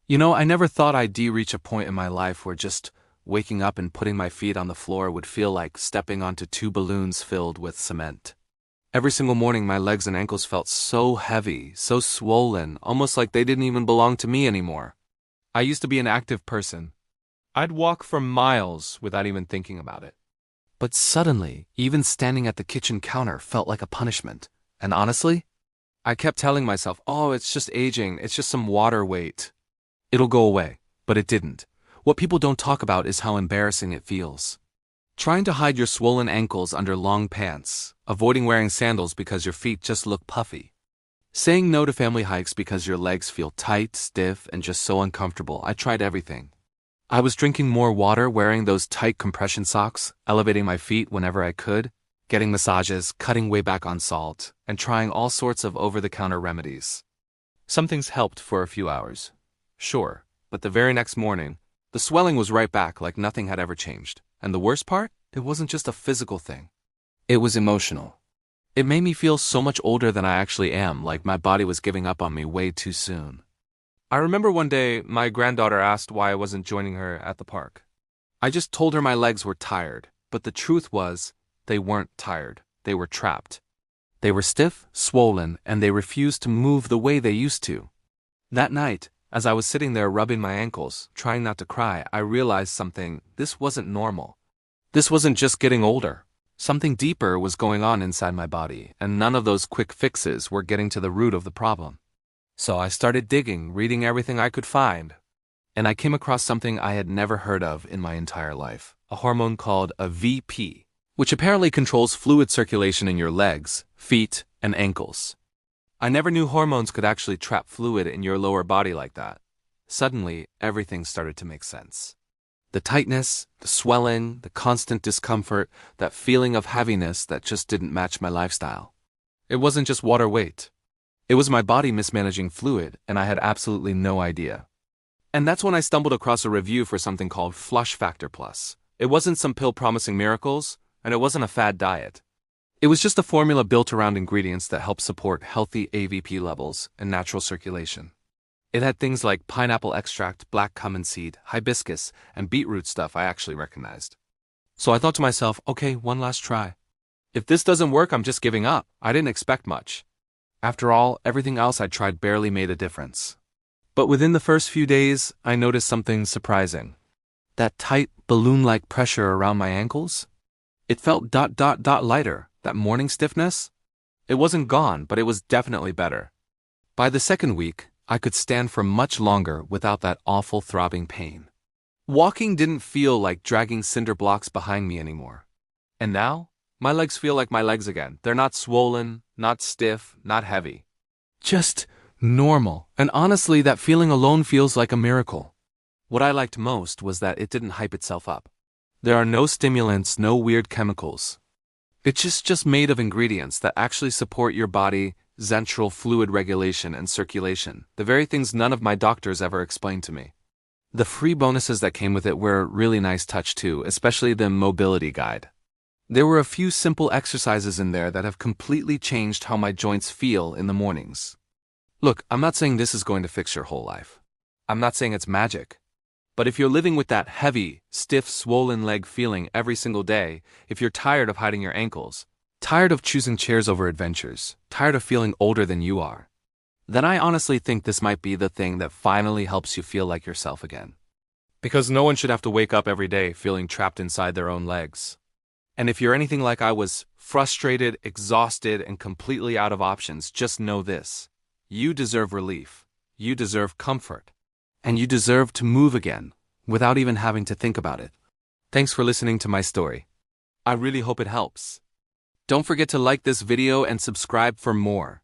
I never thought I'd reach a point in my life where just waking up and putting my feet on the floor would feel like stepping onto two balloons filled with cement. Every single morning, my legs and ankles felt so heavy, so swollen, almost like they didn't even belong to me anymore. I used to be an active person. I'd walk for miles without even thinking about it. But suddenly, even standing at the kitchen counter felt like a punishment. And honestly, I kept telling myself, oh, it's just aging, it's just some water weight. It'll go away. But it didn't. What people don't talk about is how embarrassing it feels. Trying to hide your swollen ankles under long pants, avoiding wearing sandals because your feet just look puffy. Saying no to family hikes because your legs feel tight, stiff, and just so uncomfortable. I tried everything. I was drinking more water, wearing those tight compression socks, elevating my feet whenever I could, getting massages, cutting way back on salt, and trying all sorts of over-the-counter remedies. Some things helped for a few hours. Sure, but the very next morning, the swelling was right back like nothing had ever changed. And the worst part? It wasn't just a physical thing. It was emotional. It made me feel so much older than I actually am, like my body was giving up on me way too soon. I remember one day, my granddaughter asked why I wasn't joining her at the park. I just told her my legs were tired, but the truth was, they weren't tired. They were trapped. They were stiff, swollen, and they refused to move the way they used to. That night, as I was sitting there rubbing my ankles, trying not to cry, I realized something. This wasn't normal. This wasn't just getting older. Something deeper was going on inside my body, and none of those quick fixes were getting to the root of the problem. So I started digging, reading everything I could find. And I came across something I had never heard of in my entire life, a hormone called a VP, which apparently controls fluid circulation in your legs, feet, and ankles. I never knew hormones could actually trap fluid in your lower body like that. Suddenly, everything started to make sense. The tightness, the swelling, the constant discomfort, that feeling of heaviness that just didn't match my lifestyle. It wasn't just water weight. It was my body mismanaging fluid, and I had absolutely no idea. And that's when I stumbled across a review for something called Flush Factor Plus. It wasn't some pill promising miracles, and it wasn't a fad diet. It was just a formula built around ingredients that help support healthy AVP levels and natural circulation. It had things like pineapple extract, black cumin seed, hibiscus, and beetroot stuff I actually recognized. So I thought to myself, okay, one last try. If this doesn't work, I'm just giving up. I didn't expect much. After all, everything else I'd tried barely made a difference. But within the first few days, I noticed something surprising. That tight, balloon-like pressure around my ankles? It felt lighter. That morning stiffness? It wasn't gone, but it was definitely better. By the second week, I could stand for much longer without that awful throbbing pain. Walking didn't feel like dragging cinder blocks behind me anymore. And now, my legs feel like my legs again. They're not swollen, not stiff, not heavy. Just normal. And honestly, that feeling alone feels like a miracle. What I liked most was that it didn't hype itself up. There are no stimulants, no weird chemicals. It's just made of ingredients that actually support your body's central fluid regulation and circulation, the very things none of my doctors ever explained to me. The free bonuses that came with it were a really nice touch too, especially the mobility guide. There were a few simple exercises in there that have completely changed how my joints feel in the mornings. Look, I'm not saying this is going to fix your whole life. I'm not saying it's magic. But if you're living with that heavy, stiff, swollen leg feeling every single day, if you're tired of hiding your ankles, tired of choosing chairs over adventures, tired of feeling older than you are, then I honestly think this might be the thing that finally helps you feel like yourself again. Because no one should have to wake up every day feeling trapped inside their own legs. And if you're anything like I was, frustrated, exhausted, and completely out of options, just know this. You deserve relief. You deserve comfort. And you deserve to move again, without even having to think about it. Thanks for listening to my story. I really hope it helps. Don't forget to like this video and subscribe for more.